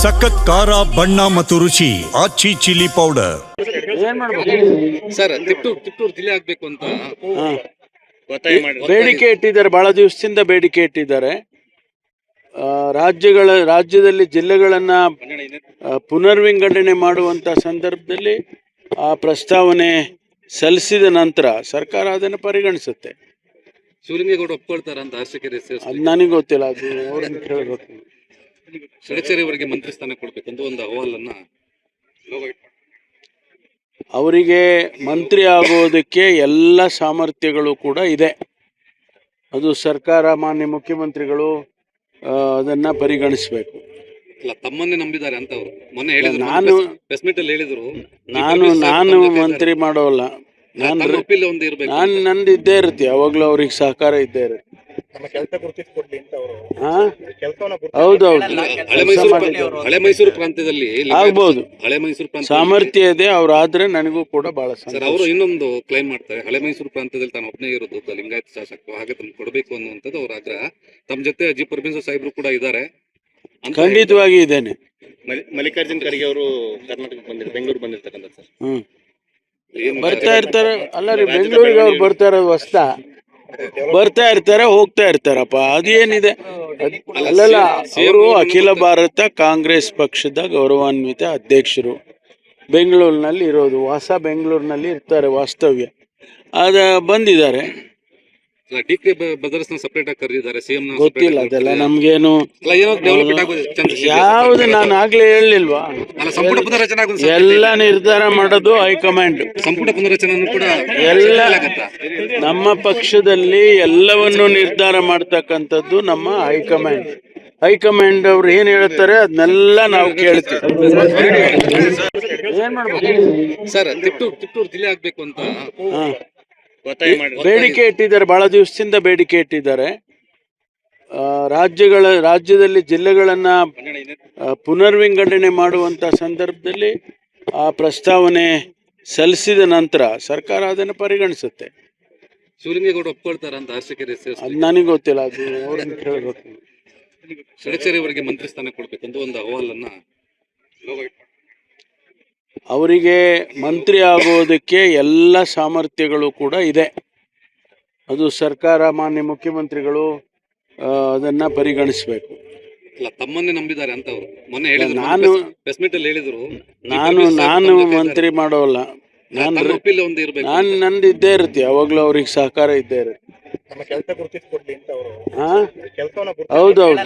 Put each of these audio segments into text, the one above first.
ಸಖತ್ ಖಾರ ಬಣ್ಣ ಮತ್ತು ರುಚಿ ಆಚಿ ಚಿಲ್ಲಿ ಪೌಡರ್. ಏನ್ ಮಾಡ್ಬೇಕು ಸರ್? ತಿಪ್ಟೂರ್ ಜಿಲ್ಲೆ ಆಗ್ಬೇಕು ಅಂತ ಬೇಡಿಕೆ ಇಟ್ಟಿದ್ದಾರೆ, ಬಹಳ ದಿವಸದಿಂದ ಬೇಡಿಕೆ ಇಟ್ಟಿದ್ದಾರೆ. ರಾಜ್ಯದಲ್ಲಿ ಜಿಲ್ಲೆಗಳನ್ನ ಪುನರ್ವಿಂಗಡಣೆ ಮಾಡುವಂತ ಸಂದರ್ಭದಲ್ಲಿ ಆ ಪ್ರಸ್ತಾವನೆ ಸಲ್ಲಿಸಿದ ನಂತರ ಸರ್ಕಾರ ಅದನ್ನು ಪರಿಗಣಿಸುತ್ತೆ. ಶಿವಲಿಂಗೇಗೌಡ ಒಪ್ಕೊಳ್ತಾರ ಅಂತ ಅದು ನನಗೆ ಗೊತ್ತಿಲ್ಲ, ಅದು ಅವ್ರನ್ನ ಕೇಳಬೇಕು. ಷಡಚೇರಿ ಅವರಿಗೆ ಮಂತ್ರಿ ಸ್ಥಾನ ಕೊಡ್ಬೇಕಂತ ಒಂದು ಅಹವಾಲನ್ನ ಅವರಿಗೆ ಮಂತ್ರಿ ಆಗೋದಕ್ಕೆ ಎಲ್ಲ ಸಾಮರ್ಥ್ಯಗಳು ಕೂಡ ಇದೆ. ಅದು ಸರ್ಕಾರ, ಮಾನ್ಯ ಮುಖ್ಯಮಂತ್ರಿಗಳು ಅದನ್ನ ಪರಿಗಣಿಸಬೇಕು. ತಮ್ಮನ್ನೇ ನಂಬಿದ್ದಾರೆ ಅಂತ ಅವರು ಮೊನ್ನೆ ಹೇಳಿದ್ರು, ನಾನು ಪ್ರೆಸ್ ಮೀಟ್ ಅಲ್ಲಿ ಹೇಳಿದ್ರು. ನಾನು ಮಂತ್ರಿ ಮಾಡೋಲ್ಲ, ನಂದು ಇದ್ದೇ ಇರುತ್ತೆ, ಯಾವಾಗ್ಲೂ ಅವ್ರಿಗೆ ಸಹಕಾರ ಇದ್ದೇ ಇರುತ್ತೆ. ಹೌದೌದು, ಹಳೆ ಮೈಸೂರು ಪ್ರಾಂತ್ಯದಲ್ಲಿ ಆಗ್ಬಹುದು, ಹಳೆ ಮೈಸೂರು ಪ್ರಾಂತ್ಯ ಸಾಮರ್ಥ್ಯ ಇದೆ. ಅವ್ರಾದ್ರೆ ನನಗೂ ಕೂಡ ಬಹಳ ಸರ್. ಅವರು ಇನ್ನೊಂದು ಕ್ಲೈಮ್ ಮಾಡ್ತಾರೆ, ಹಳೆ ಮೈಸೂರು ಪ್ರಾಂತ್ಯದಲ್ಲಿ ತಾನು ಒಬ್ಬನೇ ಇರೋದು ಲಿಂಗಾಯತ ಶಾಸಕ, ಹಾಗೆ ತಮ್ಗೆ ಕೊಡಬೇಕು ಅನ್ನುವಂಥದ್ದು ಅವ್ರ ಆಗ್ರಹ. ತಮ್ಮ ಜೊತೆ ಜಿ ಪರಮೇಶ್ವರ್ ಸಾಹೇಬ್ರು ಕೂಡ ಇದ್ದಾರೆ. ಖಂಡಿತವಾಗಿ ಇದ್ದೇನೆ. ಮಲ್ಲಿಕಾರ್ಜುನ್ ಖರ್ಗೆ ಅವರು ಕರ್ನಾಟಕಕ್ಕೆ ಬೆಂಗಳೂರು ಬಂದಿರ್ತಕ್ಕಂಥ ಸರ್. ಬರ್ತಾ ಇರ್ತಾರೆ ಅಲ್ಲ ರೀ, ಬೆಂಗಳೂರಿಗೆ ಅವ್ರು ಬರ್ತಾ ಇರೋದು ಹೊಸ್ತಾ? ಬರ್ತಾ ಇರ್ತಾರೆ, ಹೋಗ್ತಾ ಇರ್ತಾರಪ್ಪ, ಅದೇನಿದೆ. ಅಲ್ಲಲ್ಲ, ಅವರು ಅಖಿಲ ಭಾರತ ಕಾಂಗ್ರೆಸ್ ಪಕ್ಷದ ಗೌರವಾನ್ವಿತ ಅಧ್ಯಕ್ಷರು, ಬೆಂಗಳೂರಿನಲ್ಲಿ ಇರೋದು, ಹೊಸ ಬೆಂಗಳೂರಿನಲ್ಲಿ ಇರ್ತಾರೆ, ವಾಸ್ತವ್ಯ ಬಂದಿದ್ದಾರೆ. ಡಿ.ಕೆ. ಬ್ರದರ್ಸ್ ಸಪರೇಟ್ ಆಗಿ ಕರೆದಿದ್ದಾರೆ, ಸಿಎಂ ಗೊತ್ತಿಲ್ಲ, ಅದೆಲ್ಲ ನಮ್ಗೇನು ಯಾವ್ದು ನಾನು ಆಗ್ಲೇ ಹೇಳಿಲ್ವಾ. ಸಂಪುಟ ಪುನರಚನೆ ಎಲ್ಲ ನಿರ್ಧಾರ ಮಾಡೋದು ಹೈಕಮಾಂಡ್. ಸಂಪುಟ ಪುನರಚನೆ ಕೂಡ ಎಲ್ಲ ನಮ್ಮ ಪಕ್ಷದಲ್ಲಿ ಎಲ್ಲವನ್ನು ನಿರ್ಧಾರ ಮಾಡ್ತಕ್ಕಂಥದ್ದು ನಮ್ಮ ಹೈಕಮಾಂಡ್. ಹೈಕಮಾಂಡ್ ಅವ್ರು ಏನ್ ಹೇಳ್ತಾರೆ ಅದನ್ನೆಲ್ಲ ನಾವು ಕೇಳ್ತೀವಿ. ಏನ್ ಮಾಡ್ಬೇಕು ಸರ್? ತಿಪ್ಟೂರ್ ಜಿಲ್ಲೆ ಆಗ್ಬೇಕು ಅಂತ ಬೇಡಿಕೆ ಇಟ್ಟಿದ್ದಾರೆ, ಬಹಳ ದಿವಸದಿಂದ ಬೇಡಿಕೆ ಇಟ್ಟಿದ್ದಾರೆ. ರಾಜ್ಯದಲ್ಲಿ ಜಿಲ್ಲೆಗಳನ್ನ ಪುನರ್ವಿಂಗಡಣೆ ಮಾಡುವಂತ ಸಂದರ್ಭದಲ್ಲಿ ಆ ಪ್ರಸ್ತಾವನೆ ಸಲ್ಲಿಸಿದ ನಂತರ ಸರ್ಕಾರ ಅದನ್ನು ಪರಿಗಣಿಸುತ್ತೆ. ಶಿವಲಿಂಗೇಗೌಡ ಒಪ್ಕೊಳ್ತಾರ ಅಂತ ಅದು ನನಗೆ ಗೊತ್ತಿಲ್ಲ, ಅದು ಅವ್ರನ್ನ ಕೇಳಬೇಕು. ಷಡಚೇರಿ ಅವರಿಗೆ ಮಂತ್ರಿ ಸ್ಥಾನ ಕೊಡ್ಬೇಕಂತ ಒಂದು ಅಹವಾಲನ್ನ ಅವರಿಗೆ ಮಂತ್ರಿ ಆಗೋದಕ್ಕೆ ಎಲ್ಲ ಸಾಮರ್ಥ್ಯಗಳು ಕೂಡ ಇದೆ. ಅದು ಸರ್ಕಾರ, ಮಾನ್ಯ ಮುಖ್ಯಮಂತ್ರಿಗಳು ಅದನ್ನ ಪರಿಗಣಿಸಬೇಕು. ತಮ್ಮನ್ನೇ ನಂಬಿದ್ದಾರೆ ಅಂತ ಅವರು ಮೊನ್ನೆ ಹೇಳಿದ್ರು, ನಾನು ಪ್ರೆಸ್ ಮೀಟ್ ಅಲ್ಲಿ ಹೇಳಿದ್ರು. ನಾನು ಮಂತ್ರಿ ಮಾಡೋಲ್ಲ, ನಂದು ಇದ್ದೇ ಇರುತ್ತೆ, ಯಾವಾಗ್ಲೂ ಅವ್ರಿಗೆ ಸಹಕಾರ ಇದ್ದೇ ಇರುತ್ತೆ. ಹೌದೌದು,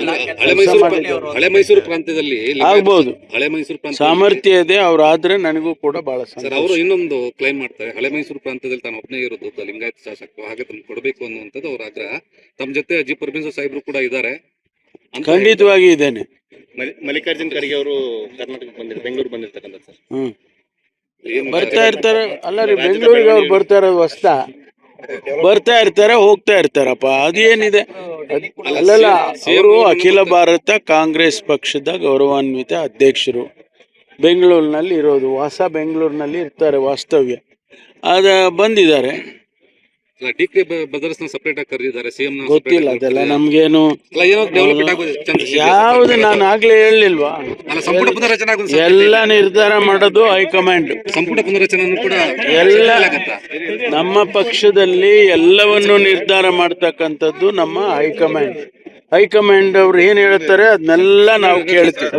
ಹಳೆ ಮೈಸೂರು ಪ್ರಾಂತ್ಯದಲ್ಲಿ ಆಗ್ಬಹುದು, ಹಳೆ ಮೈಸೂರು ಸಾಮರ್ಥ್ಯ ಇದೆ. ಅವ್ರಾದ್ರೆ ನನಗೂ ಕೂಡ ಬಹಳ ಸರ್. ಅವರು ಇನ್ನೊಂದು ಕ್ಲೈಮ್ ಮಾಡ್ತಾರೆ, ಹಳೆ ಮೈಸೂರು ಪ್ರಾಂತ್ಯದಲ್ಲಿ ತಾನು ಒಬ್ಬನೇ ಇರೋದು ಲಿಂಗಾಯತ ಶಾಸಕ, ಹಾಗೆ ತಮ್ಗೆ ಕೊಡಬೇಕು ಅನ್ನುವಂಥದ್ದು ಅವ್ರ ಆಗ್ರಹ. ತಮ್ಮ ಜೊತೆ ಜಿ ಪರಮೇಶ್ವರ್ ಸಾಹೇಬ್ರು ಕೂಡ ಇದ್ದಾರೆ. ಖಂಡಿತವಾಗಿ ಇದ್ದೇನೆ. ಮಲ್ಲಿಕಾರ್ಜುನ್ ಖರ್ಗೆ ಅವರು ಕರ್ನಾಟಕಕ್ಕೆ ಬೆಂಗಳೂರು ಬಂದಿರ್ತಕ್ಕಂಥ ಸರ್. ಬರ್ತಾ ಇರ್ತಾರೆ ಅಲ್ಲ ರೀ, ಬೆಂಗಳೂರಿಗೆ ಅವ್ರು ಬರ್ತಾ ಇರೋದು ಹೊಸ್ತಾ? ಬರ್ತಾ ಇರ್ತಾರೆ, ಹೋಗ್ತಾ ಇರ್ತಾರಪ್ಪ, ಅದೇನಿದೆ. ಅಲ್ಲಲ್ಲ, ಅವರು ಅಖಿಲ ಭಾರತ ಕಾಂಗ್ರೆಸ್ ಪಕ್ಷದ ಗೌರವಾನ್ವಿತ ಅಧ್ಯಕ್ಷರು, ಬೆಂಗಳೂರಿನಲ್ಲಿ ಇರೋದು, ಹೊಸ ಬೆಂಗಳೂರಿನಲ್ಲಿ ಇರ್ತಾರೆ, ವಾಸ್ತವ್ಯ ಬಂದಿದ್ದಾರೆ. ಡಿ.ಕೆ. ಬ್ರದರ್ಸ್ ಸಪರೇಟ್ ಆಗಿ ಕರೆದಿದ್ದಾರೆ, ಸಿಎಂ ಗೊತ್ತಿಲ್ಲ, ಅದೆಲ್ಲ ನಮ್ಗೇನು ಯಾವ್ದು ನಾನು ಆಗ್ಲೇ ಹೇಳಿಲ್ವಾ. ಸಂಪುಟ ಪುನರಚನೆ ಎಲ್ಲ ನಿರ್ಧಾರ ಮಾಡೋದು ಹೈಕಮಾಂಡ್. ಸಂಪುಟ ಪುನರಚನೆ ಕೂಡ ಎಲ್ಲ ನಮ್ಮ ಪಕ್ಷದಲ್ಲಿ ಎಲ್ಲವನ್ನು ನಿರ್ಧಾರ ಮಾಡ್ತಕ್ಕಂಥದ್ದು ನಮ್ಮ ಹೈಕಮಾಂಡ್. ಹೈಕಮಾಂಡ್ ಅವ್ರು ಏನ್ ಹೇಳ್ತಾರೆ ಅದನ್ನೆಲ್ಲ ನಾವು ಕೇಳ್ತೀವಿ.